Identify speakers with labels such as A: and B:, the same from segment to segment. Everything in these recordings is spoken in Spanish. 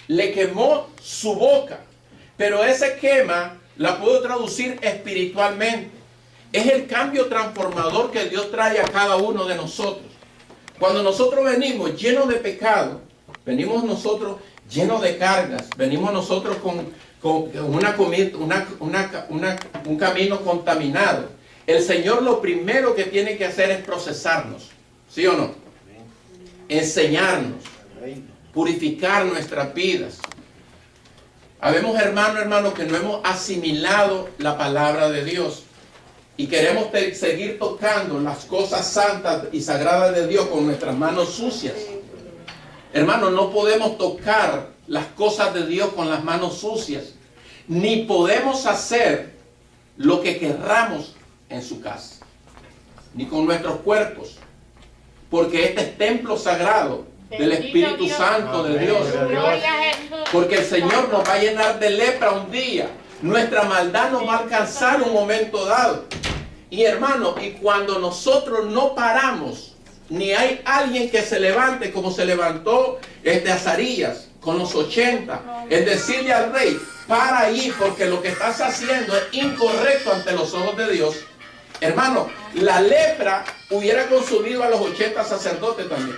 A: le quemó su boca. Pero ese quema la puedo traducir espiritualmente. Es el cambio transformador que Dios trae a cada uno de nosotros. Cuando nosotros venimos llenos de pecado, venimos nosotros llenos de cargas, venimos nosotros con un camino contaminado. El Señor lo primero que tiene que hacer es procesarnos, ¿sí o no? Enseñarnos, purificar nuestras vidas. Habemos hermanos que no hemos asimilado la palabra de Dios y queremos seguir tocando las cosas santas y sagradas de Dios con nuestras manos sucias. Hermanos, no podemos tocar las cosas de Dios con las manos sucias, ni podemos hacer lo que querramos en su casa, ni con nuestros cuerpos, porque este es templo sagrado del Espíritu Santo de Dios. Porque el Señor nos va a llenar de lepra un día. Nuestra maldad nos va a alcanzar un momento dado. Y hermano, y cuando nosotros no paramos, ni hay alguien que se levante como se levantó Azarías con los 80, es decirle al rey, para ahí, porque lo que estás haciendo es incorrecto ante los ojos de Dios. Hermano, la lepra hubiera consumido a los 80 sacerdotes también.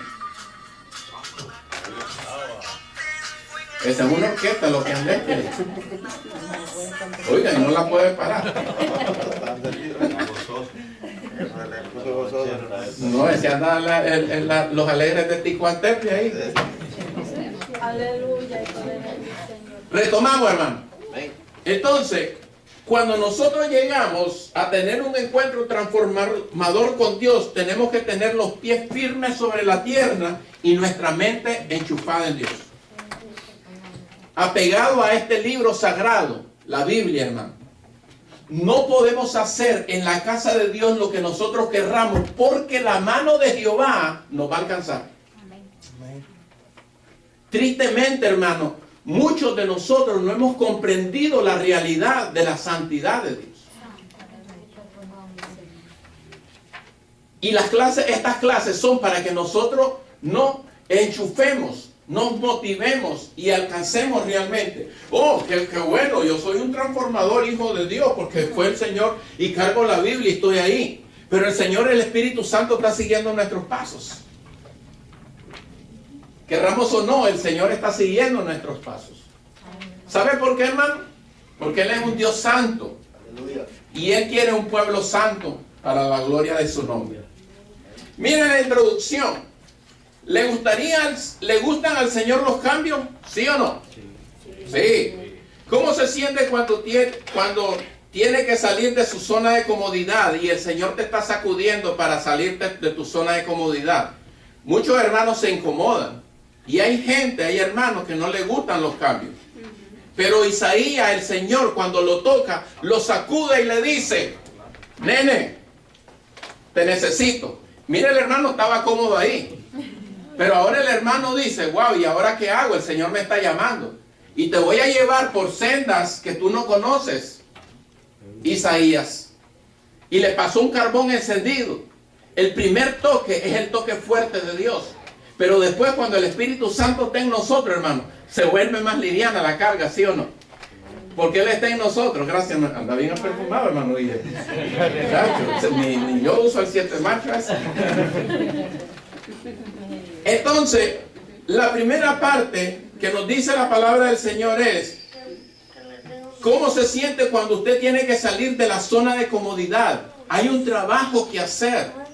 A: Esa es una orquesta lo que han hecho. Oiga, y no la puede parar. No, ese anda los alegres de Ticuantepec ahí.
B: Aleluya.
A: Retomamos, hermano. Entonces, cuando nosotros llegamos a tener un encuentro transformador con Dios, tenemos que tener los pies firmes sobre la tierra y nuestra mente enchufada en Dios. Apegado a este libro sagrado, la Biblia, hermano. No podemos hacer en la casa de Dios lo que nosotros querramos, porque la mano de Jehová nos va a alcanzar. Tristemente, hermano, muchos de nosotros no hemos comprendido la realidad de la santidad de Dios. Y estas clases son para que nosotros nos enchufemos, nos motivemos y alcancemos realmente. Oh, qué bueno, yo soy un transformador, hijo de Dios, porque fue el Señor y cargo la Biblia y estoy ahí. Pero el Señor, el Espíritu Santo, está siguiendo nuestros pasos. Querramos o no, el Señor está siguiendo nuestros pasos. ¿Sabe por qué, hermano? Porque Él es un Dios santo. Y Él quiere un pueblo santo para la gloria de su nombre. Miren la introducción. ¿Le gustan al Señor los cambios? ¿Sí o no? Sí. ¿Cómo se siente cuando tiene que salir de su zona de comodidad y el Señor te está sacudiendo para salir de tu zona de comodidad? Muchos hermanos se incomodan. Y hay hermanos que no les gustan los cambios. Pero Isaías, el Señor, cuando lo toca, lo sacude y le dice, nene, te necesito. Mira, el hermano estaba cómodo ahí. Pero ahora el hermano dice, wow, ¿y ahora qué hago? El Señor me está llamando. Y te voy a llevar por sendas que tú no conoces. Isaías. Y le pasó un carbón encendido. El primer toque es el toque fuerte de Dios. Pero después, cuando el Espíritu Santo está en nosotros, hermano, se vuelve más liviana la carga, ¿sí o no? Porque Él está en nosotros. Gracias, anda bien perfumado, hermano. Ni yo uso el 7 marchas. Entonces, la primera parte que nos dice la palabra del Señor es ¿cómo se siente cuando usted tiene que salir de la zona de comodidad? Hay un trabajo que hacer.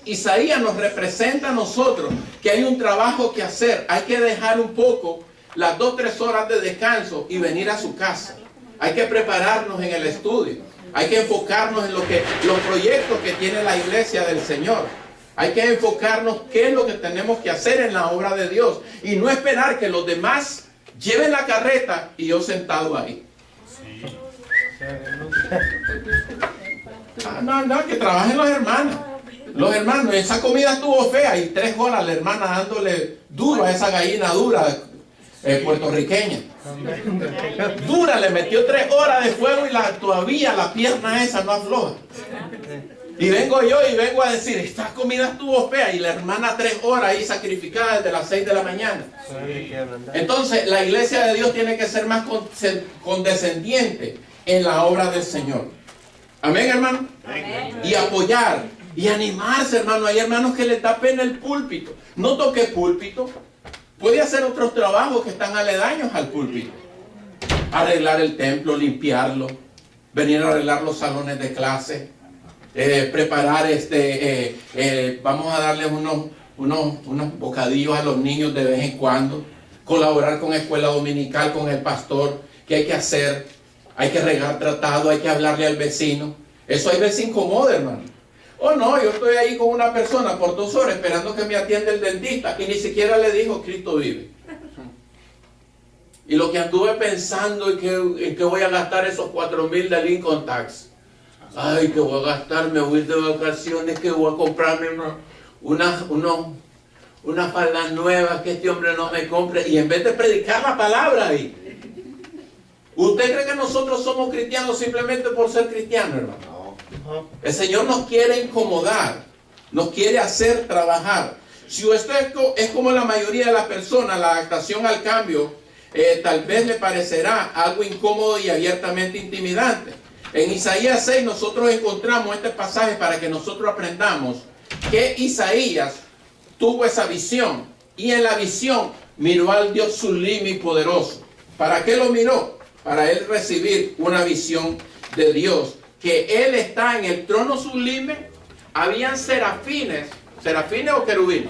A: Isaías nos representa a nosotros que hay un trabajo que hacer. Hay que dejar un poco las 2-3 horas de descanso y venir a su casa. Hay que prepararnos en el estudio. Hay que enfocarnos en los proyectos que tiene la iglesia del Señor. Hay que enfocarnos qué es lo que tenemos que hacer en la obra de Dios. Y no esperar que los demás lleven la carreta y yo sentado ahí. No, que trabajen los hermanos. Los hermanos, esa comida estuvo fea y 3 horas la hermana dándole duro a esa gallina dura puertorriqueña. Dura, le metió 3 horas de fuego y todavía la pierna esa no afloja. Y vengo yo y vengo a decir, esta comida estuvo fea. Y la hermana 3 horas ahí sacrificada desde las 6 de la mañana. Entonces la iglesia de Dios tiene que ser más condescendiente en la obra del Señor. Amén, hermano. Amén. Y apoyar y animarse, hermano. Hay hermanos que les da pena el púlpito. No toque púlpito. Puede hacer otros trabajos que están aledaños al púlpito. Arreglar el templo, limpiarlo, venir a arreglar los salones de clase, preparar vamos a darles unos bocadillos a los niños de vez en cuando, colaborar con escuela dominical, con el pastor. ¿Qué hay que hacer? Hay que regar tratado, hay que hablarle al vecino. Eso hay veces incomoda, hermano. Oh no, yo estoy ahí con una persona por 2 horas esperando que me atienda el dentista y ni siquiera le dijo Cristo vive. Y lo que anduve pensando es en que voy a gastar esos 4,000 del income tax. Ay, que voy a gastar, me voy de vacaciones, que voy a comprarme una falda nueva que este hombre no me compre. Y en vez de predicar la palabra ahí. ¿Usted cree que nosotros somos cristianos simplemente por ser cristianos, hermano? El Señor nos quiere incomodar, nos quiere hacer trabajar. Si usted es como la mayoría de las personas, la adaptación al cambio tal vez le parecerá algo incómodo y abiertamente intimidante. En Isaías 6 nosotros encontramos este pasaje para que nosotros aprendamos que Isaías tuvo esa visión, y en la visión miró al Dios sublime y poderoso. ¿Para qué lo miró? Para él recibir una visión de Dios, que él está en el trono sublime. Habían serafines o querubines,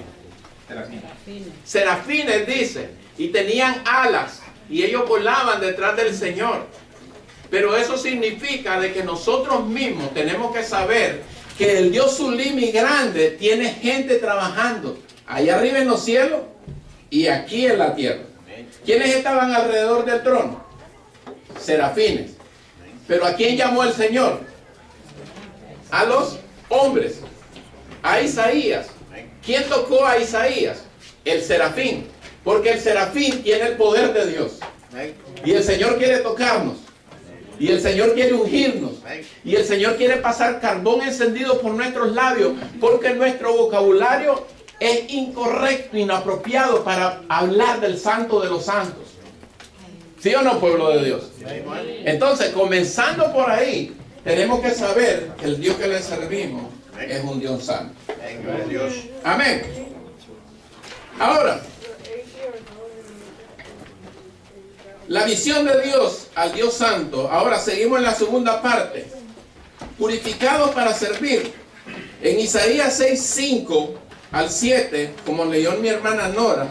A: serafines dice, y tenían alas y ellos volaban detrás del Señor. Pero eso significa de que nosotros mismos tenemos que saber que el Dios sublime y grande tiene gente trabajando allá arriba en los cielos y aquí en la tierra. ¿Quiénes estaban alrededor del trono? Serafines. Pero ¿a quién llamó el Señor? A los hombres, a Isaías. ¿Quién tocó a Isaías? El serafín, porque el serafín tiene el poder de Dios. Y el Señor quiere tocarnos. Y el Señor quiere ungirnos. Y el Señor quiere pasar carbón encendido por nuestros labios, porque nuestro vocabulario es incorrecto, inapropiado para hablar del Santo de los Santos. ¿Sí o no, pueblo de Dios? Entonces, comenzando por ahí, tenemos que saber que el Dios que le servimos es un Dios santo. Amén. Ahora, la visión de Dios al Dios santo. Ahora seguimos en la segunda parte. Purificados para servir. En Isaías 6, 5 al 7, como leyó mi hermana Nora,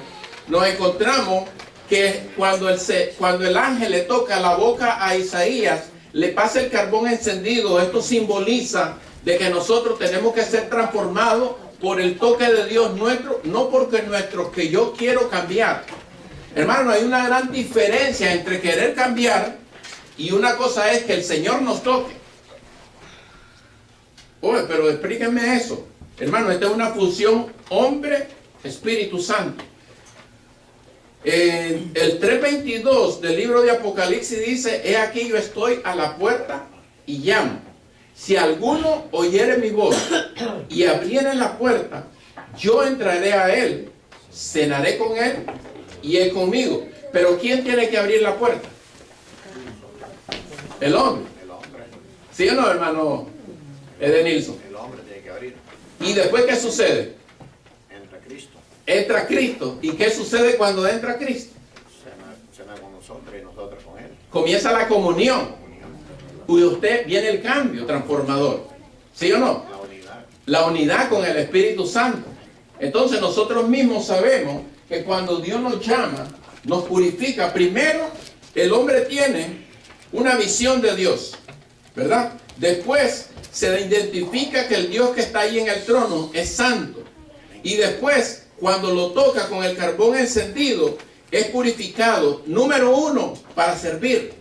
A: nos encontramos que cuando el ángel le toca la boca a Isaías, le pasa el carbón encendido. Esto simboliza de que nosotros tenemos que ser transformados por el toque de Dios nuestro, no porque que yo quiero cambiar. Hermano, hay una gran diferencia entre querer cambiar y una cosa es que el Señor nos toque. Oye, pero explíquenme eso. Hermano, esta es una fusión hombre-Espíritu Santo. El 3:22 del libro de Apocalipsis dice: he aquí yo estoy a la puerta y llamo. Si alguno oyere mi voz y abriere la puerta, yo entraré a él, cenaré con él y él conmigo. Pero ¿quién tiene que abrir la puerta? El hombre. ¿Sí o no, hermano Edenilson?
B: El hombre tiene que abrir.
A: ¿Y después qué sucede?
B: Entra Cristo.
A: Entra Cristo. ¿Y qué sucede cuando entra Cristo?
B: Cena con nosotros y nosotros con él.
A: Comienza la comunión. Y usted viene el cambio transformador. ¿Sí o no?
B: La unidad.
A: La unidad con el Espíritu Santo. Entonces nosotros mismos sabemos que cuando Dios nos llama, nos purifica. Primero, el hombre tiene una visión de Dios, ¿verdad? Después se identifica que el Dios que está ahí en el trono es santo. Y después, cuando lo toca con el carbón encendido, es purificado. Número 1, para servir.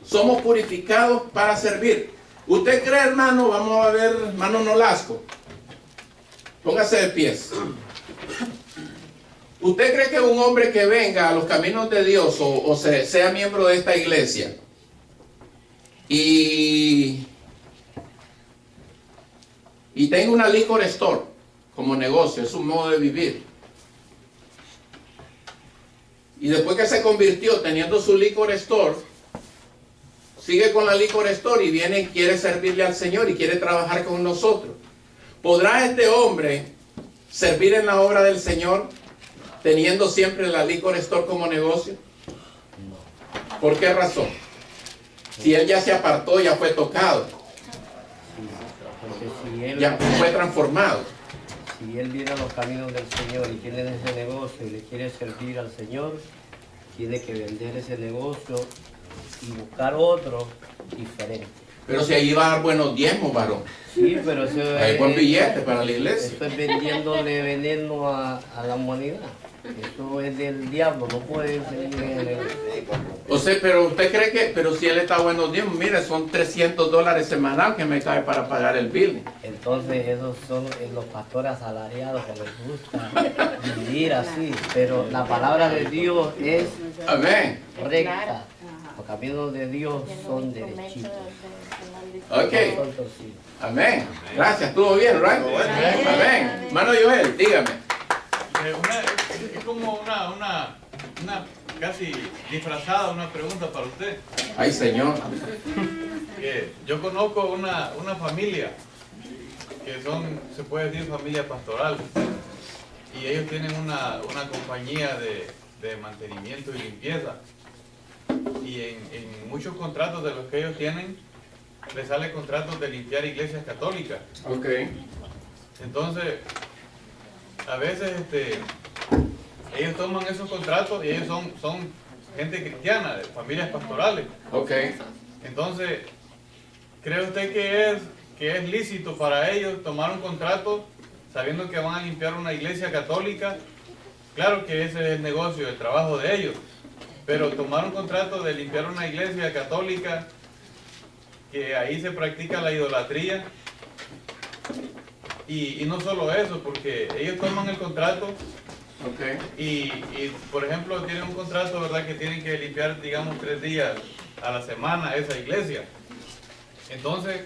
A: Somos purificados para servir. ¿Usted cree, hermano? Vamos a ver, hermano Nolasco. Póngase de pies. ¿Usted cree que un hombre que venga a los caminos de Dios o sea miembro de esta iglesia y y tenga una liquor store como negocio, es un modo de vivir. Y después que se convirtió teniendo su liquor store, sigue con la liquor store y viene y quiere servirle al Señor y quiere trabajar con nosotros. ¿Podrá este hombre servir en la obra del Señor teniendo siempre la liquor store como negocio? ¿Por qué razón? Si él ya se apartó, ya fue tocado, ya fue transformado.
C: Si él viene a los caminos del Señor y tiene ese negocio y le quiere servir al Señor, tiene que vender ese negocio y buscar otro diferente.
A: Pero si ahí va a dar buenos diezmos, varón.
C: Sí, pero eso
A: hay buen billete para la iglesia.
C: Eso es vendiéndole veneno a la humanidad. Eso es del diablo, no puede ser.
A: O sea, pero usted cree que, pero si él está buenos diezmos, mire, son $300 semanal que me cae para pagar el bill.
C: Entonces esos son los pastores asalariados que les gusta vivir así, pero la palabra de Dios es
A: Amén.
C: recta. Los caminos de Dios son derechitos.
A: Ok.
C: No son torcidos.
A: Amén. Gracias, estuvo bien, ¿right? Amén. Hermano Joel, dígame.
D: Es como una casi disfrazada, una pregunta para usted.
A: Ay, Señor.
D: Yo conozco una familia que son, se puede decir, familia pastoral, y ellos tienen una compañía de mantenimiento y limpieza, y en muchos contratos de los que ellos tienen les sale contratos de limpiar iglesias católicas.
A: Ok.
D: Entonces, a veces ellos toman esos contratos y ellos son gente cristiana, de familias pastorales.
A: Ok.
D: Entonces, ¿cree usted que es lícito para ellos tomar un contrato sabiendo que van a limpiar una iglesia católica? Claro que ese es el negocio, el trabajo de ellos, pero tomar un contrato de limpiar una iglesia católica, que ahí se practica la idolatría, y no solo eso, porque ellos toman el contrato.
A: Okay.
D: Y por ejemplo tienen un contrato, ¿verdad?, que tienen que limpiar, digamos, 3 días a la semana esa iglesia. Entonces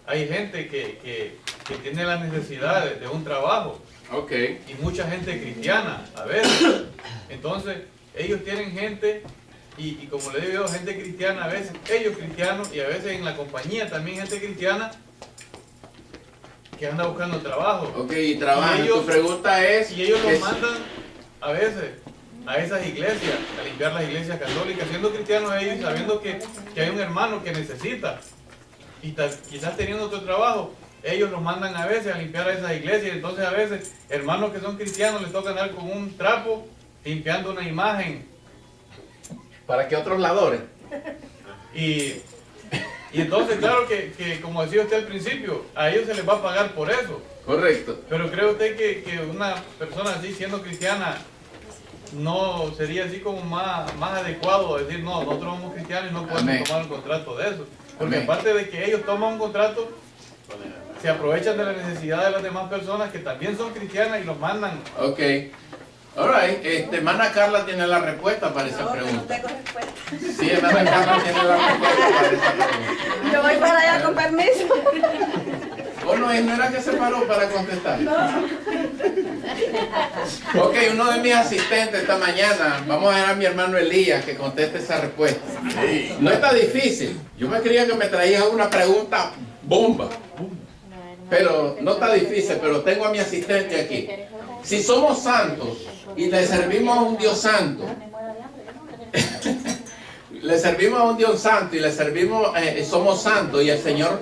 D: hay gente que tiene la necesidad de un trabajo.
A: Okay.
D: Y mucha gente cristiana a veces. Entonces ellos tienen gente, y como le digo, gente cristiana a veces, ellos cristianos, y a veces en la compañía también gente cristiana que anda buscando trabajo.
A: Ok, y trabajan. Tu pregunta es...
D: Y ellos los mandan a veces a esas iglesias, a limpiar las iglesias católicas, siendo cristianos ellos, sabiendo que hay un hermano que necesita, y quizás teniendo otro trabajo, ellos los mandan a veces a limpiar a esas iglesias. Entonces a veces hermanos que son cristianos les toca andar con un trapo limpiando una imagen.
A: ¿Para qué otros ladores?
D: Y entonces, claro que como decía usted al principio, a ellos se les va a pagar por eso.
A: Correcto.
D: Pero ¿cree usted que una persona así, siendo cristiana, no sería así como más adecuado decir, no, nosotros somos cristianos y no podemos
A: Amén.
D: tomar un contrato de eso? Porque
A: Amén.
D: aparte de que ellos toman un contrato, se aprovechan de la necesidad de las demás personas que también son cristianas y los mandan.
A: Ok. Alright, hermana Carla tiene la respuesta para esa pregunta.
E: No tengo respuesta.
A: Sí, hermana Carla tiene la respuesta para esa pregunta.
E: Yo voy para allá con permiso.
A: ¿O no era que se paró para contestar? Ok, uno de mis asistentes esta mañana, vamos a dejar a mi hermano Elías que conteste esa respuesta. No está difícil. Yo me creía que me traía una pregunta bomba. Pero no está difícil, pero tengo a mi asistente aquí. Si somos santos y le servimos a un Dios santo, le servimos a un Dios santo y le servimos, somos santos, y el Señor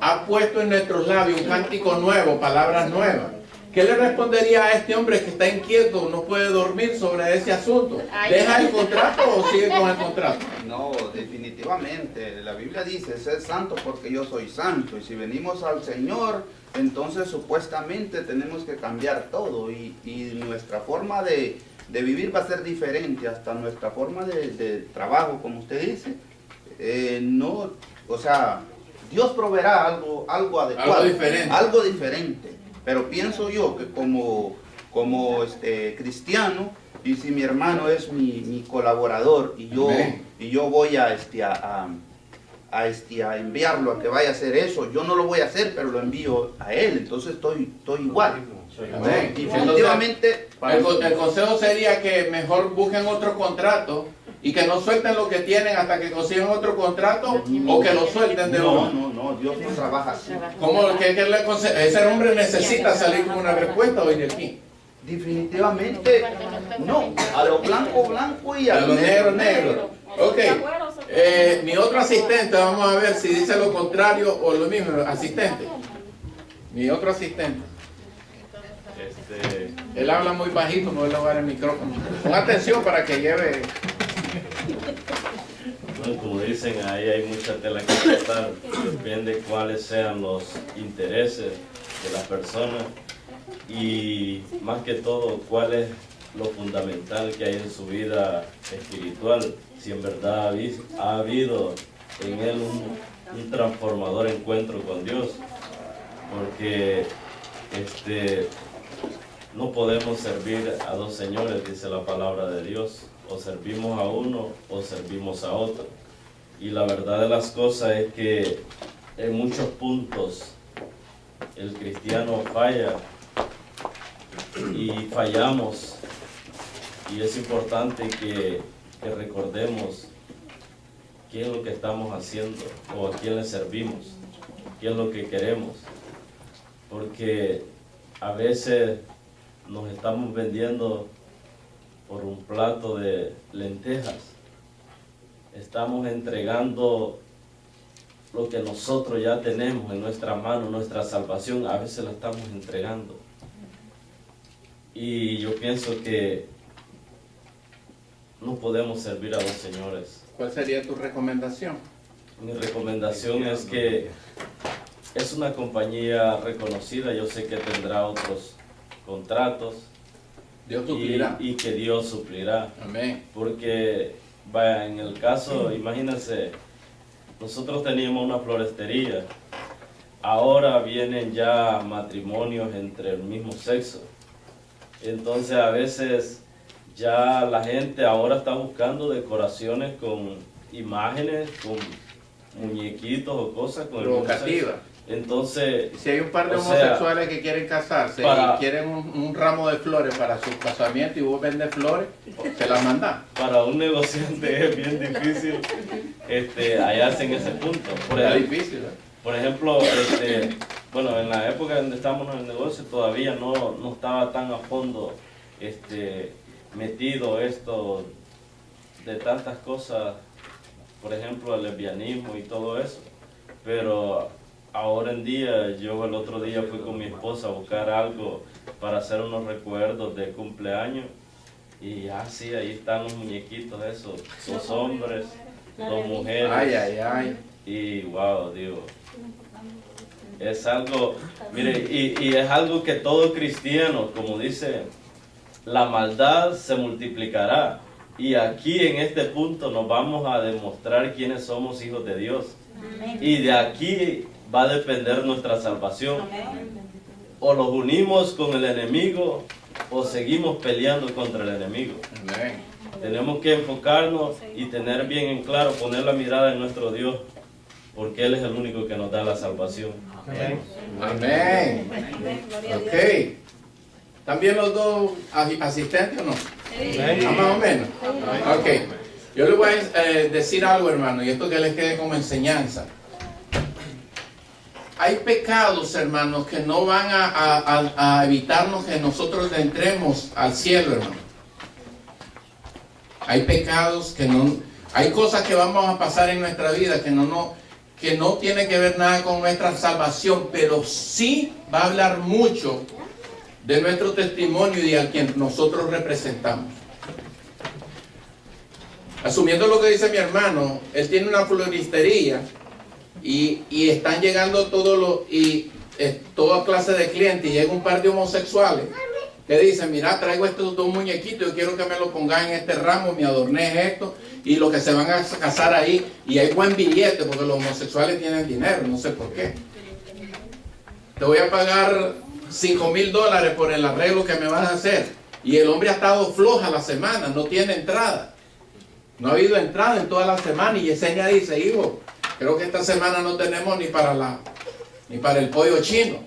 A: ha puesto en nuestros labios un cántico nuevo, palabras nuevas, ¿qué le respondería a este hombre que está inquieto, no puede dormir sobre ese asunto? ¿Deja el contrato o sigue con el contrato?
F: No, definitivamente. La Biblia dice, ser santo porque yo soy santo. Y si venimos al Señor, entonces supuestamente tenemos que cambiar todo. Y nuestra forma de vivir va a ser diferente. Hasta nuestra forma de trabajo, como usted dice. No, o sea, Dios proveerá algo adecuado. Algo diferente. Pero pienso yo que como cristiano, y si mi hermano es mi colaborador y yo voy a a enviarlo a que vaya a hacer eso. Yo no lo voy a hacer, pero lo envío a él. Entonces estoy igual.
A: Amén.
F: Definitivamente,
A: El consejo sería que mejor busquen otro contrato y que no suelten lo que tienen hasta que consigan otro contrato o que lo suelten de uno.
F: no, Dios no trabaja así.
A: ¿Cómo que le ese hombre necesita salir con una respuesta hoy de aquí?
F: Definitivamente no. A lo blanco, blanco y
A: A lo negro, negro. Ok. Mi otro asistente, vamos a ver si dice lo contrario o lo mismo. Asistente. Mi otro asistente. Él habla muy bajito, no le voy a dar el micrófono. Con atención para que lleve.
G: Bueno, como dicen, ahí hay mucha tela que cortar. Depende cuáles sean los intereses de la persona y más que todo cuál es lo fundamental que hay en su vida espiritual. Si en verdad ha habido en él un transformador encuentro con Dios, porque no podemos servir a dos señores, dice la palabra de Dios. O servimos a uno o servimos a otro. Y la verdad de las cosas es que en muchos puntos el cristiano falla y fallamos. Y es importante que recordemos qué es lo que estamos haciendo o a quién le servimos, qué es lo que queremos. Porque a veces nos estamos vendiendo por un plato de lentejas. Estamos entregando lo que nosotros ya tenemos en nuestra mano, nuestra salvación, a veces la estamos entregando. Y yo pienso que no podemos servir a dos señores.
A: ¿Cuál sería tu recomendación?
G: Mi recomendación es que es una compañía reconocida, yo sé que tendrá otros contratos.
A: Dios suplirá.
G: Y que Dios suplirá.
A: Amén.
G: Porque, vaya, en el caso, imagínense, nosotros teníamos una florestería. Ahora vienen ya matrimonios entre el mismo sexo. Entonces, a veces, ya la gente ahora está buscando decoraciones con imágenes, con muñequitos o cosas con el mismo sexo.
A: Provocativa.
G: Entonces,
A: Si hay un par de homosexuales que quieren casarse y quieren un ramo de flores para su casamiento y vos vendes flores, se las mandás.
G: Para un negociante es bien difícil hallarse en ese punto. Por ejemplo, bueno, en la época donde estábamos en el negocio todavía no estaba tan a fondo metido esto de tantas cosas, por ejemplo, el lesbianismo y todo eso. Pero ahora en día, yo el otro día fui con mi esposa a buscar algo para hacer unos recuerdos de cumpleaños y sí, ahí están los muñequitos esos, 2 hombres, 2 mujeres.
A: Ay, ay, ay.
G: Y wow, digo, es algo, mire, y es algo que todo cristiano, como dice, la maldad se multiplicará. Y aquí en este punto nos vamos a demostrar quiénes somos hijos de Dios. Y de aquí va a depender nuestra salvación. O los unimos con el enemigo o seguimos peleando contra el enemigo. Tenemos que enfocarnos y tener bien en claro, poner la mirada en nuestro Dios, porque Él es el único que nos da la salvación.
A: Amén. Amén. Ok. ¿También los dos asistentes o no? Sí. Más o menos. Ok. Yo les voy a decir algo, hermano, y esto que les quede como enseñanza. Hay pecados, hermanos, que no van a evitarnos que nosotros entremos al cielo, hermano. Hay pecados que no... Hay cosas que vamos a pasar en nuestra vida que no tiene que ver nada con nuestra salvación, pero sí va a hablar mucho de nuestro testimonio y a quien nosotros representamos. Asumiendo lo que dice mi hermano, él tiene una floristería y están llegando toda clase de clientes y llega un par de homosexuales que dicen, mira, traigo estos 2 muñequitos, yo quiero que me lo pongan en este ramo, me adorné esto, y los que se van a casar ahí, y hay buen billete porque los homosexuales tienen dinero, no sé por qué. Te voy a pagar $5,000 por el arreglo que me vas a hacer. Y el hombre ha estado floja la semana, no tiene entrada. No ha habido entrada en toda la semana y Yesenia dice, hijo, Creo que esta semana no tenemos ni para el pollo chino.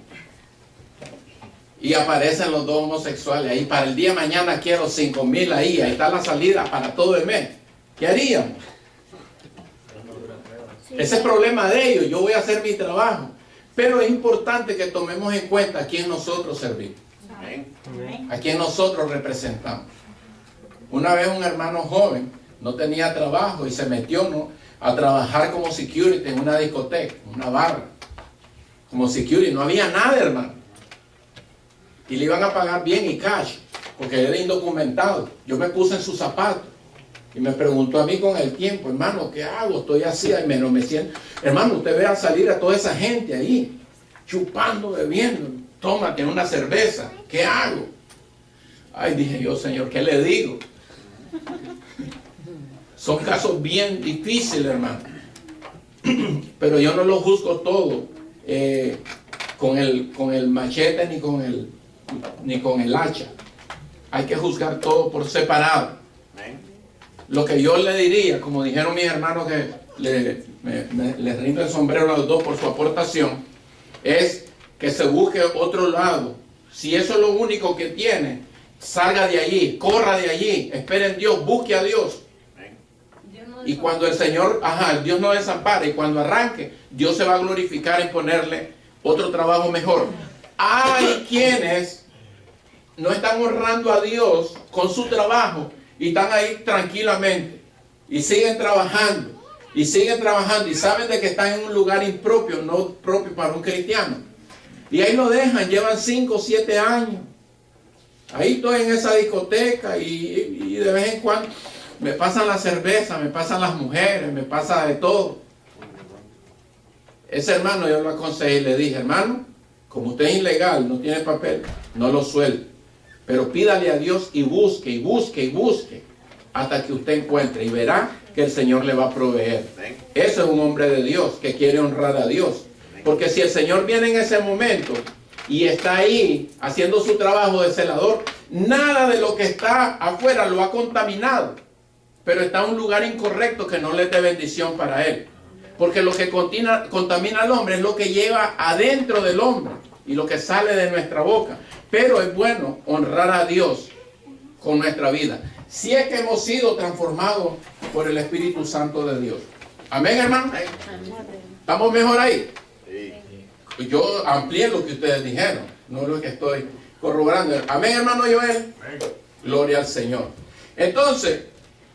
A: Y aparecen los dos homosexuales ahí. Para el día de mañana quiero 5,000 ahí. Ahí está la salida para todo el mes. ¿Qué haríamos? Ese es el problema de ellos. Yo voy a hacer mi trabajo. Pero es importante que tomemos en cuenta a quién nosotros servimos. A quién nosotros representamos. Una vez un hermano joven no tenía trabajo y se metió, ¿no?, a trabajar como security en una discoteca, una barra. Como security. No había nada, hermano. Y le iban a pagar bien y cash, porque era indocumentado. Yo me puse en sus zapatos. Y me preguntó a mí con el tiempo, hermano, ¿qué hago? Estoy así, no me siento. Hermano, usted ve a salir a toda esa gente ahí, chupando, bebiendo. Tómate una cerveza. ¿Qué hago? Ay, dije yo, Señor, ¿qué le digo? Son casos bien difíciles, hermano. Pero yo no lo juzgo todo con el machete ni con el hacha. Hay que juzgar todo por separado. Lo que yo le diría, como dijeron mis hermanos que les rindo el sombrero a los dos por su aportación, es que se busque otro lado. Si eso es lo único que tiene, salga de allí, corra de allí, espere en Dios, busque a Dios. Y cuando el Señor, Dios no desampara, y cuando arranque, Dios se va a glorificar en ponerle otro trabajo mejor. Hay quienes no están honrando a Dios con su trabajo y están ahí tranquilamente y siguen trabajando y saben de que están en un lugar impropio, no propio para un cristiano. Y ahí lo dejan, llevan 5 o 7 años. Ahí estoy en esa discoteca y de vez en cuando me pasan la cerveza, me pasan las mujeres, me pasa de todo. Ese hermano yo lo aconsejé y le dije, hermano, como usted es ilegal, no tiene papel, no lo suelte. Pero pídale a Dios y busque, hasta que usted encuentre y verá que el Señor le va a proveer. Ese es un hombre de Dios que quiere honrar a Dios. Porque si el Señor viene en ese momento y está ahí haciendo su trabajo de celador, nada de lo que está afuera lo ha contaminado. Pero está en un lugar incorrecto que no le dé bendición para él. Porque lo que contamina al hombre es lo que lleva adentro del hombre y lo que sale de nuestra boca. Pero es bueno honrar a Dios con nuestra vida, si es que hemos sido transformados por el Espíritu Santo de Dios. Amén, hermano. ¿Estamos mejor ahí? Sí. Yo amplié lo que ustedes dijeron, no lo que estoy corroborando. Amén, hermano Joel. Gloria al Señor. Entonces,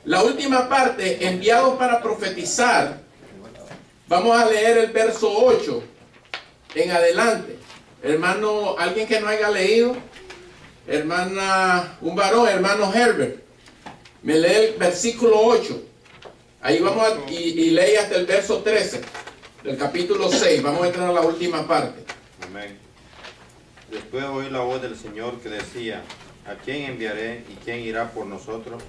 A: la última parte, enviados para profetizar. Vamos a leer el verso 8 en adelante. Hermano, alguien que no haya leído, hermana, un varón, hermano Herbert, me lee el versículo 8. Ahí vamos y lee hasta el verso 13 del capítulo 6. Vamos a entrar a la última parte.
B: Amén. Después oí la voz del Señor que decía, ¿a quién enviaré y quién irá por nosotros?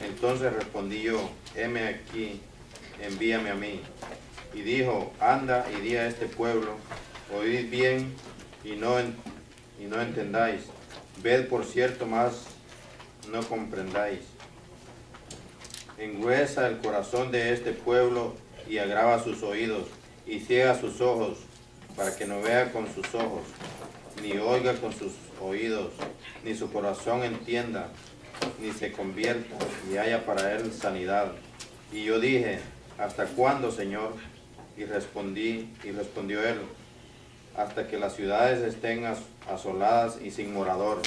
B: Entonces respondí yo, heme aquí, envíame a mí. Y dijo, anda y di a este pueblo, oíd bien y no entendáis, ved por cierto, mas no comprendáis. Engruesa el corazón de este pueblo y agrava sus oídos y ciega sus ojos, para que no vea con sus ojos, ni oiga con sus oídos, ni su corazón entienda, ni se convierta y haya para él sanidad. Y yo dije, ¿hasta cuándo, Señor? Y respondió él, hasta que las ciudades estén asoladas y sin morador,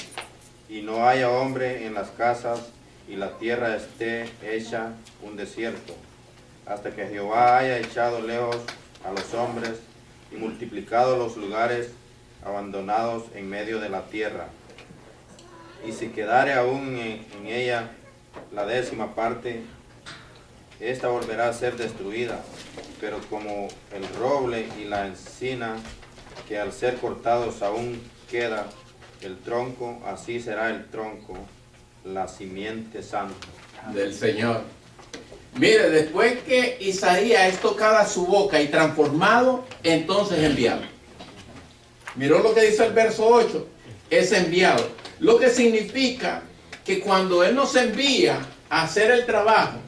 B: y no haya hombre en las casas, y la tierra esté hecha un desierto, hasta que Jehová haya echado lejos a los hombres, y multiplicado los lugares abandonados en medio de la tierra. Y si quedare aún en ella la 10ª parte, esta volverá a ser destruida, pero como el roble y la encina, que al ser cortados aún queda el tronco, así será el tronco, la simiente santa
A: del Señor. Mire, después que Isaías es tocada a su boca y transformado, entonces enviado. Miró lo que dice el verso 8, es enviado. Lo que significa que cuando Él nos envía a hacer el trabajo,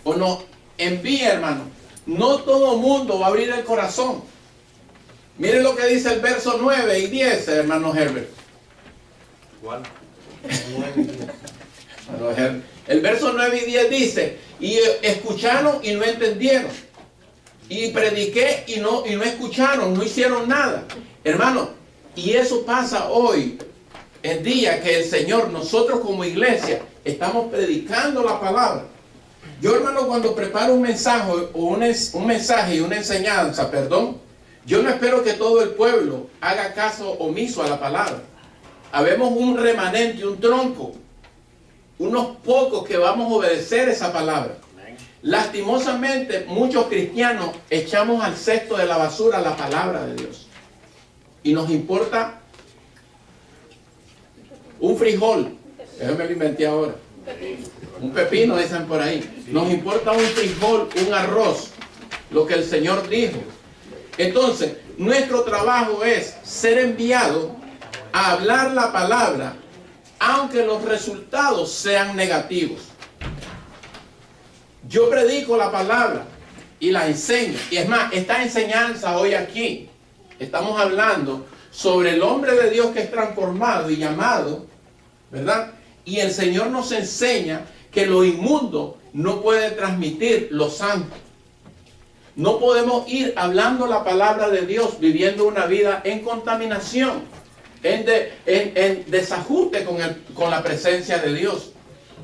A: o nos envía, hermano, no todo mundo va a abrir el corazón. Miren lo que dice el verso 9 y 10, hermano Herbert.
D: ¿Cuál?
A: El verso 9 y 10 dice, y escucharon y no entendieron. Y prediqué y no escucharon, no hicieron nada. Hermano, y eso pasa hoy, el día que el Señor, nosotros como iglesia, estamos predicando la palabra. Yo, hermano, cuando preparo un mensaje y una enseñanza, yo no espero que todo el pueblo haga caso omiso a la palabra. Habemos un remanente, un tronco, unos pocos que vamos a obedecer esa palabra. Lastimosamente, muchos cristianos echamos al cesto de la basura la palabra de Dios. Y nos importa un frijol, eso me lo inventé ahora. Un pepino, dicen por ahí. Nos importa un frijol, un arroz, lo que el Señor dijo. Entonces, nuestro trabajo es ser enviado a hablar la palabra, aunque los resultados sean negativos. Yo predico la palabra y la enseño. Y es más, esta enseñanza hoy aquí, estamos hablando sobre el hombre de Dios que es transformado y llamado, ¿verdad? Y el Señor nos enseña que lo inmundo no puede transmitir lo santo. No podemos ir hablando la palabra de Dios, viviendo una vida en contaminación, en desajuste con la presencia de Dios.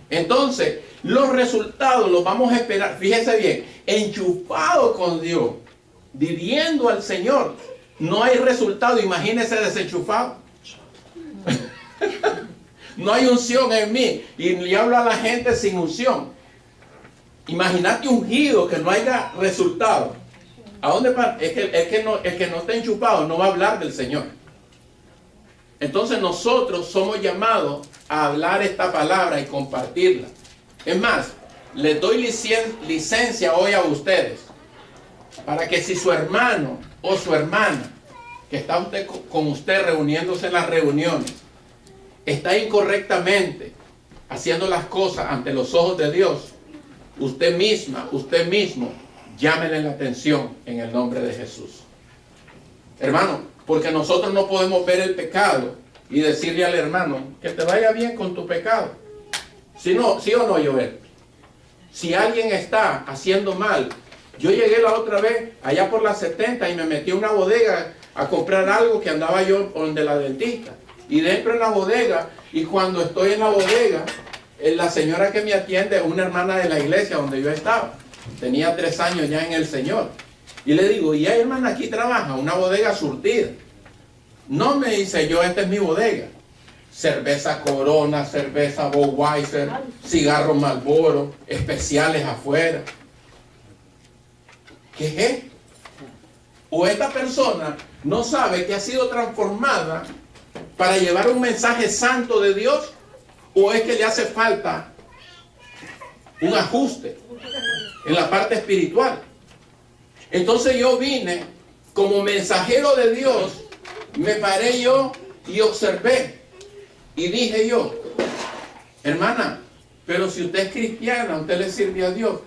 A: Entonces, los resultados los vamos a esperar, fíjese bien, enchufado con Dios, viviendo al Señor. No hay resultado, imagínese desenchufado. No hay unción en mí. Y le hablo a la gente sin unción. Imagínate ungido que no haya resultado. ¿A dónde va? El que no está enchufado no va a hablar del Señor. Entonces nosotros somos llamados a hablar esta palabra y compartirla. Es más, les doy licencia hoy a ustedes para que si su hermano o su hermana que está con usted reuniéndose en las reuniones está incorrectamente haciendo las cosas ante los ojos de Dios, usted mismo, llámenle la atención en el nombre de Jesús. Hermano, porque nosotros no podemos ver el pecado y decirle al hermano que te vaya bien con tu pecado. ¿Sí o no, Joel? Si alguien está haciendo mal, yo llegué la otra vez allá por las 70 y me metí a una bodega a comprar algo que andaba yo donde la dentista. Y dentro de la bodega, y cuando estoy en la bodega, la señora que me atiende es una hermana de la iglesia donde yo estaba. Tenía 3 años ya en el Señor. Y le digo, ¿y hay hermana aquí trabaja? Una bodega surtida. No, me dice yo, esta es mi bodega. Cerveza Corona, cerveza Budweiser, cigarros Marlboro, especiales afuera. ¿Qué es esto? O esta persona no sabe que ha sido transformada para llevar un mensaje santo de Dios, o es que le hace falta un ajuste en la parte espiritual. Entonces yo vine como mensajero de Dios, me paré yo y observé y dije yo, hermana, pero si usted es cristiana, usted le sirve a Dios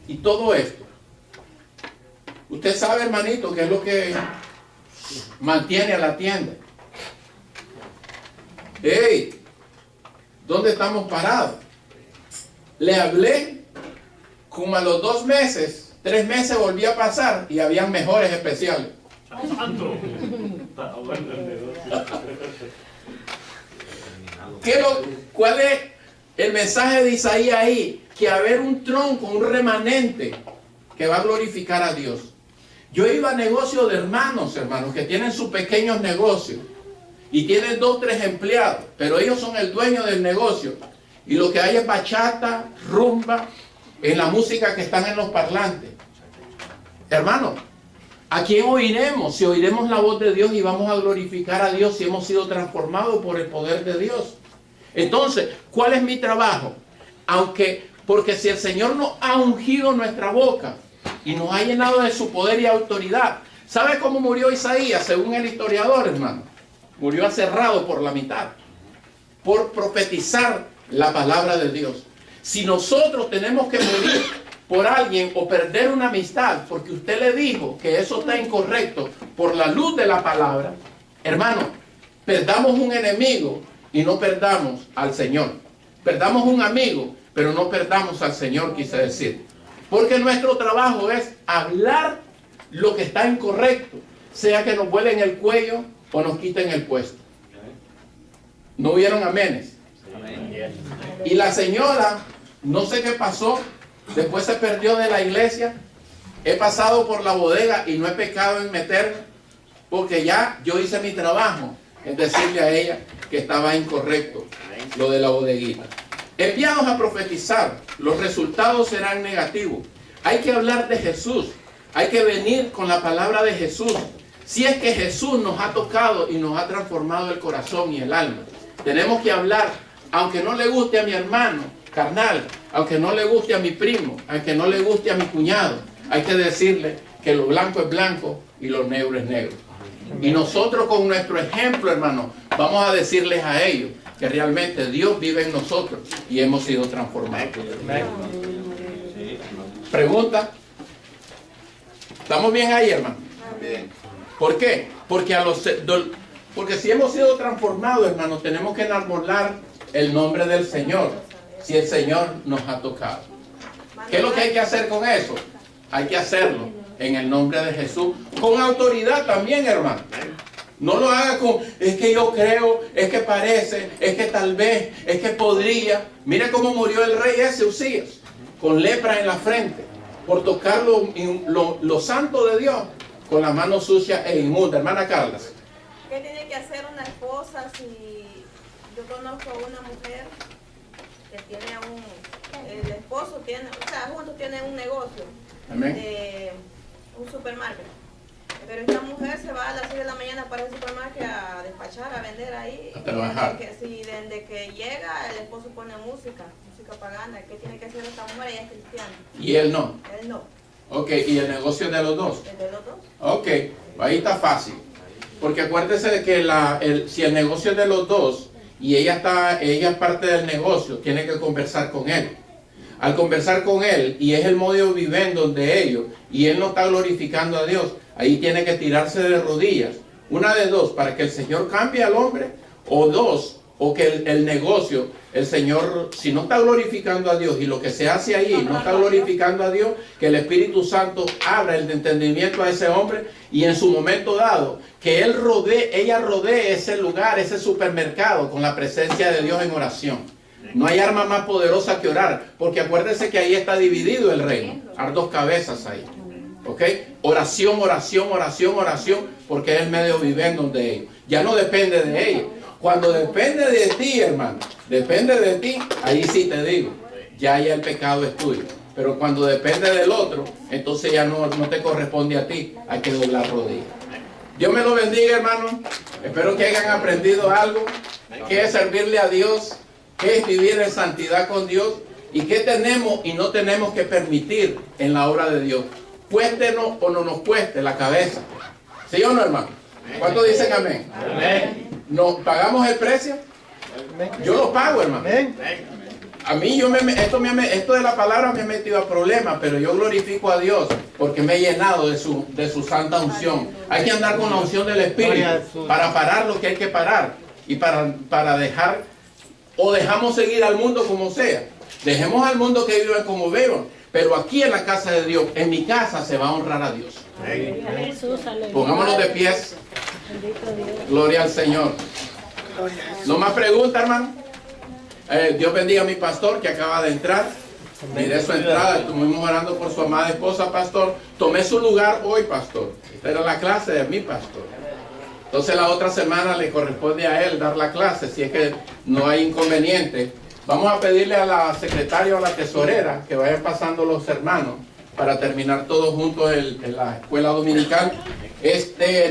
A: y todo esto, usted sabe, hermanito, que es lo que mantiene a la tienda. Hey, ¿dónde estamos parados? Le hablé, como a los 2 meses, 3 meses volví a pasar y habían mejores especiales. ¿Cuál es el mensaje de Isaías ahí? Que haber un tronco, un remanente que va a glorificar a Dios. Yo iba a negocios de hermanos que tienen sus pequeños negocios y tienen 2 o 3 empleados, pero ellos son el dueño del negocio y lo que hay es bachata, rumba, en la música que están en los parlantes. Hermano, ¿a quién oiremos? Si oiremos la voz de Dios y vamos a glorificar a Dios si hemos sido transformados por el poder de Dios. Entonces, ¿cuál es mi trabajo? Porque si el Señor nos ha ungido nuestra boca y nos ha llenado de su poder y autoridad, ¿sabe cómo murió Isaías? Según el historiador, hermano, murió aserrado por la mitad, por profetizar la palabra de Dios. Si nosotros tenemos que morir por alguien o perder una amistad porque usted le dijo que eso está incorrecto por la luz de la palabra, hermano, perdamos un enemigo y no perdamos al Señor. Perdamos un amigo, pero no perdamos al Señor, quise decir. Porque nuestro trabajo es hablar lo que está incorrecto, sea que nos vuelen el cuello o nos quiten el puesto. ¿No hubieron amenes? Y la señora, no sé qué pasó, después se perdió de la iglesia. He pasado por la bodega y no he pecado en meterme, porque ya yo hice mi trabajo en decirle a ella que estaba incorrecto lo de la bodeguita. Enviados a profetizar, los resultados serán negativos. Hay que hablar de Jesús, hay que venir con la palabra de Jesús. Si es que Jesús nos ha tocado y nos ha transformado el corazón y el alma, tenemos que hablar, aunque no le guste a mi hermano carnal, aunque no le guste a mi primo, aunque no le guste a mi cuñado, hay que decirle que lo blanco es blanco y lo negro es negro. Y nosotros con nuestro ejemplo, hermano, vamos a decirles a ellos que realmente Dios vive en nosotros y hemos sido transformados. Pregunta. ¿Estamos bien ahí, hermano?
F: Bien.
A: ¿Por qué? Porque si hemos sido transformados, hermano, tenemos que enamorar el nombre del Señor, si el Señor nos ha tocado. ¿Qué es lo que hay que hacer con eso? Hay que hacerlo en el nombre de Jesús, con autoridad también, hermano. No lo haga con, es que yo creo, es que parece, es que tal vez, es que podría. Mire cómo murió el rey ese Usías, con lepra en la frente, por tocar lo santo de Dios, con la mano sucia e inmunda. Hermana Carla.
E: ¿Qué tiene que hacer una esposa si yo conozco a una mujer que tiene el esposo tiene, o sea, juntos tienen un negocio, un supermercado? Pero esta mujer se va a las 6 de la mañana para el supermercado a despachar, a vender ahí.
A: A trabajar.
E: Desde que llega, el esposo pone música pagana. ¿Qué tiene que hacer esta mujer? Ella es cristiana.
A: ¿Y él no?
E: Él no.
A: Ok, ¿y el negocio es de los dos?
E: ¿El de los dos?
A: Ok, ahí está fácil. Porque acuérdese de que si el negocio es de los dos y ella es parte del negocio, tiene que conversar con él. Al conversar con él, y es el modo viviendo de ellos, y él no está glorificando a Dios, ahí tiene que tirarse de rodillas. Una de dos, para que el Señor cambie al hombre, o dos, o que el negocio, el Señor, si no está glorificando a Dios y lo que se hace ahí no está glorificando a Dios, que el Espíritu Santo abra el entendimiento a ese hombre y en su momento dado, que ella rodee ese lugar, ese supermercado con la presencia de Dios en oración. No hay arma más poderosa que orar, porque acuérdense que ahí está dividido el reino, hay dos cabezas ahí. ¿Ok? Oración, oración, oración, oración, porque es el medio viviendo de ellos. Ya no depende de ellos. Cuando depende de ti, hermano, depende de ti, ahí sí te digo, ya el pecado es tuyo. Pero cuando depende del otro, entonces ya no te corresponde a ti, hay que doblar rodillas. Dios me lo bendiga, hermano. Espero que hayan aprendido algo, que es servirle a Dios, que es vivir en santidad con Dios y qué tenemos y no tenemos que permitir en la obra de Dios. Cuéstenos o no nos cueste la cabeza. ¿Sí o no, hermano? ¿Cuántos dicen amén? Amén. ¿Nos pagamos el precio? Yo lo pago, hermano. A mí esto de la palabra me ha metido a problemas, pero yo glorifico a Dios porque me he llenado de su santa unción. Hay que andar con la unción del Espíritu para parar lo que hay que parar y para dejar, o dejamos seguir al mundo como sea. Dejemos al mundo que vivan como vivan, pero aquí en la casa de Dios, en mi casa, se va a honrar a Dios. Pongámonos de pies. Gloria al Señor. No más preguntas, hermano. Dios bendiga a mi pastor que acaba de entrar. Miré su entrada, estuvimos orando por su amada esposa, pastor. Tomé su lugar hoy, pastor. Esta era la clase de mi pastor. Entonces la otra semana le corresponde a él dar la clase, si es que no hay inconveniente. Vamos a pedirle a la secretaria o a la tesorera que vayan pasando los hermanos para terminar todos juntos en la escuela dominical.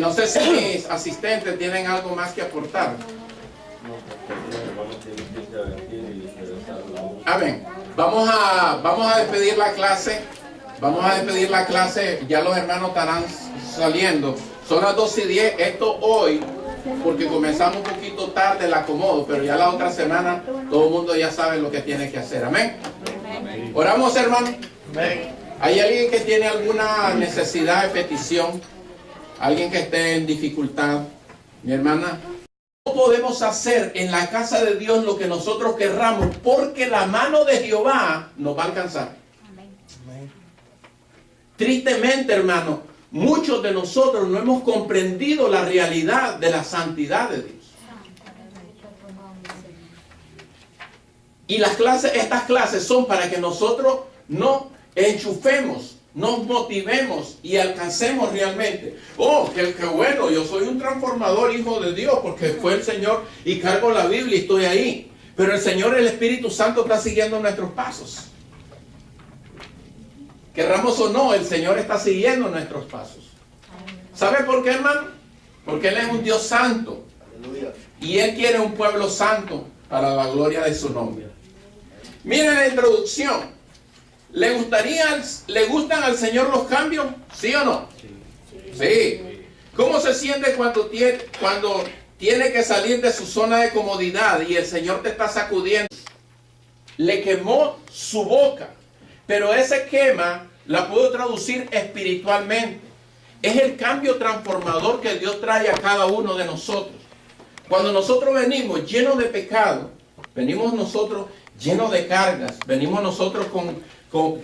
A: No sé si mis asistentes tienen algo más que aportar. Amén. Vamos a despedir la clase. Vamos a despedir la clase. Ya los hermanos estarán saliendo. Son las 12:10. Esto hoy, porque comenzamos un poquito tarde el acomodo, pero ya la otra semana todo el mundo ya sabe lo que tiene que hacer. Amén. Oramos, hermano. Amén. ¿Hay alguien que tiene alguna necesidad de petición? ¿Alguien que esté en dificultad? Mi hermana, no podemos hacer en la casa de Dios lo que nosotros querramos, porque la mano de Jehová nos va a alcanzar. Tristemente, hermano, muchos de nosotros no hemos comprendido la realidad de la santidad de Dios. Y estas clases son para que nosotros nos enchufemos, nos motivemos y alcancemos realmente. Oh, qué bueno, yo soy un transformador, hijo de Dios, porque fue el Señor y cargo la Biblia y estoy ahí. Pero el Señor, el Espíritu Santo, está siguiendo nuestros pasos. Querramos o no, el Señor está siguiendo nuestros pasos. ¿Sabe por qué, hermano? Porque Él es un Dios santo. Y Él quiere un pueblo santo para la gloria de su nombre. Miren la introducción. ¿Le gustan al Señor los cambios? ¿Sí o no? Sí. ¿Cómo se siente cuando tiene que salir de su zona de comodidad y el Señor te está sacudiendo? Le quemó su boca. Pero ese quema la puedo traducir espiritualmente. Es el cambio transformador que Dios trae a cada uno de nosotros. Cuando nosotros venimos llenos de pecado, venimos nosotros llenos de cargas, venimos nosotros con un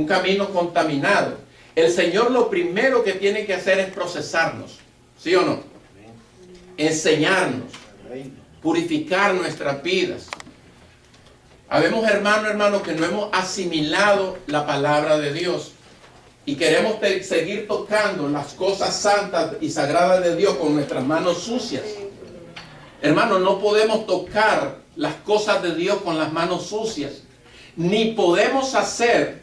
A: camino contaminado. El Señor lo primero que tiene que hacer es procesarnos, ¿sí o no? Enseñarnos, purificar nuestras vidas. Habemos hermanos que no hemos asimilado la palabra de Dios y queremos seguir tocando las cosas santas y sagradas de Dios con nuestras manos sucias. Hermanos, no podemos tocar las cosas de Dios con las manos sucias, ni podemos hacer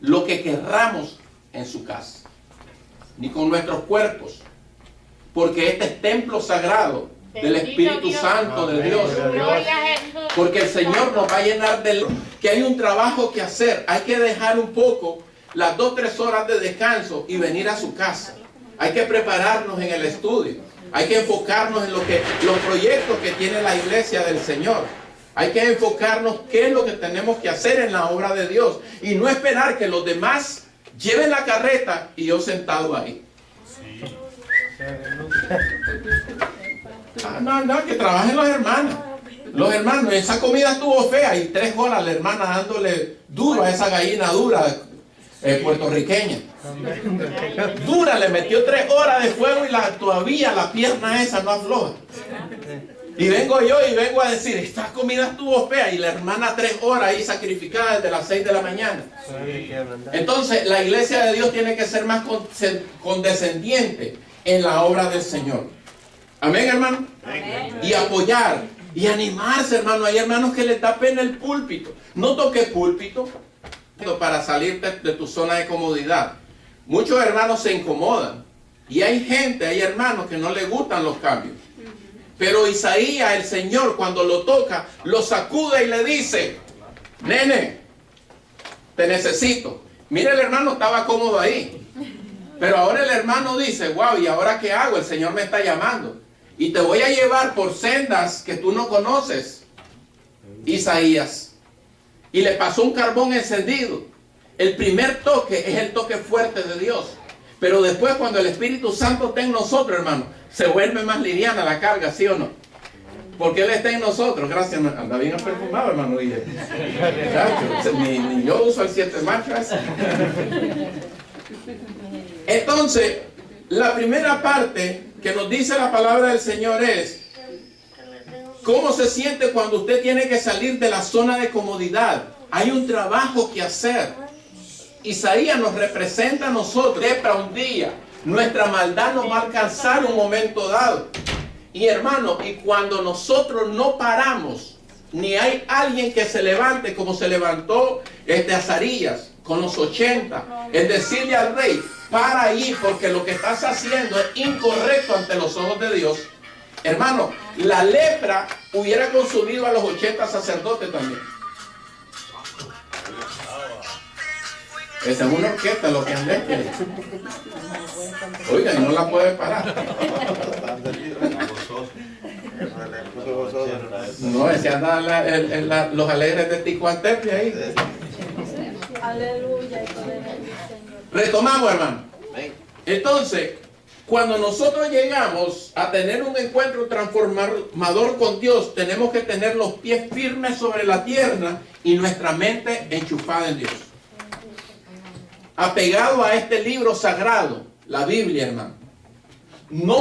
A: lo que querramos en su casa, ni con nuestros cuerpos, porque este es templo sagrado del Espíritu Santo de Dios. Porque el Señor nos va a llenar de luz. Que hay un trabajo que hacer. Hay que dejar un poco las 2 o 3 horas de descanso y venir a su casa. Hay que prepararnos en el estudio. Hay que enfocarnos en los proyectos que tiene la iglesia del Señor. Hay que enfocarnos qué es lo que tenemos que hacer en la obra de Dios. Y no esperar que los demás lleven la carreta y yo sentado ahí. No, que trabajen los hermanos. Los hermanos, esa comida estuvo fea y 3 horas la hermana dándole duro a esa gallina dura puertorriqueña. Dura, le metió 3 horas de fuego y todavía la pierna esa no afloja. Y vengo yo y vengo a decir, esta comida estuvo fea y la hermana 3 horas ahí sacrificada desde las 6 de la mañana. Entonces la iglesia de Dios tiene que ser más condescendiente en la obra del Señor. Amén, hermano. Amén. Y apoyar y animarse, hermano. Hay hermanos que les da pena el púlpito. No toques púlpito para salir de tu zona de comodidad. Muchos hermanos se incomodan. Y hay hermanos que no les gustan los cambios. Pero Isaías, el Señor, cuando lo toca, lo sacude y le dice, nene, te necesito. Mira, el hermano estaba cómodo ahí. Pero ahora el hermano dice, wow, ¿y ahora qué hago? El Señor me está llamando. Y te voy a llevar por sendas que tú no conoces. Isaías. Y le pasó un carbón encendido. El primer toque es el toque fuerte de Dios. Pero después, cuando el Espíritu Santo está en nosotros, hermano, se vuelve más liviana la carga, ¿sí o no? Porque Él está en nosotros. Gracias, anda bien perfumado, hermano. Ni yo uso el 7 marchas. Entonces, la primera parte que nos dice la palabra del Señor es cómo se siente cuando usted tiene que salir de la zona de comodidad. Hay un trabajo que hacer. Isaías nos representa a nosotros. Lepra un día, nuestra maldad nos va a alcanzar un momento dado. Y hermano, y cuando nosotros no paramos, ni hay alguien que se levante como se levantó Azarías con los 80, es decirle al rey, para ahí, porque lo que estás haciendo es incorrecto ante los ojos de Dios. Hermano, la lepra hubiera consumido a los 80 sacerdotes también. Esa es una orquesta, lo que andé. Oiga, no la puede parar. No, ese anda los alegres de Ticuantepia ahí.
E: Aleluya. Y poder del Señor.
A: Retomamos, hermano. Entonces, cuando nosotros llegamos a tener un encuentro transformador con Dios, tenemos que tener los pies firmes sobre la tierra y nuestra mente enchufada en Dios. Apegado a este libro sagrado, la Biblia, hermano. No